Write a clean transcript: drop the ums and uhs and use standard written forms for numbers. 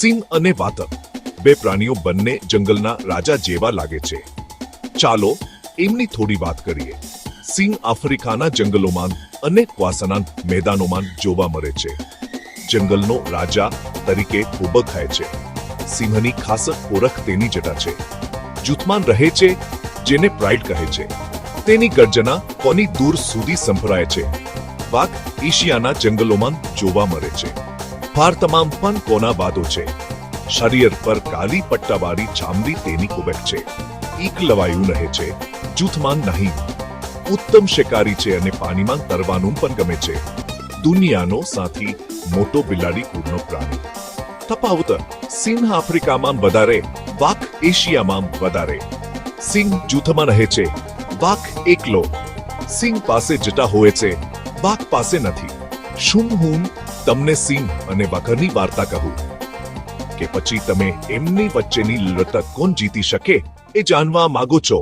સિંહ અને વાઘ બે પ્રાણીઓ બંને જંગલના રાજા જેવા લાગે છે. ચાલો એમની થોડી વાત કરીએ. સિંહ આફ્રિકાના જંગલોમાં અને ક્વાસાના મેદાનોમાં જોવા મળે છે. જંગલનો રાજા તરીકે ઓળખાય છે. સિંહની ખાસ ઓળખ તેની જટા છે. જૂથમાં રહે છે, જેને પ્રાઇડ કહે છે. તેની ગર્જના કોની દૂર સુધી સંભળાય છે. વાઘ એશિયાના જંગલોમાં જોવા મળે છે. ભારતમાં પણ કોના બાદો છે. શરીર પર કાળી પટ્ટાવાળી ચામડી તેની ઓળખ છે. એકલવાયું રહે છે, જૂથમાં નહીં. ઉત્તમ શિકારી છે અને પાણીમાં તરવાનું પણ ગમે છે. દુનિયાનો સૌથી મોટો બિલાડી કુળનો પ્રાણી. તફાવત: સિંહ આફ્રિકામાં વધારે, વાઘ એશિયામાં વધારે. સિંહ જૂથમાં રહે છે, વાઘ એકલો. સિંહ પાસે જટા હોય છે, વાઘ પાસે નથી. શું હું તમને સિંહ અને વાઘની વાર્તા કહું? કે પછી તમે એમની વચ્ચેની લડત કોણ જીતી શકે એ જાણવા માંગો છો?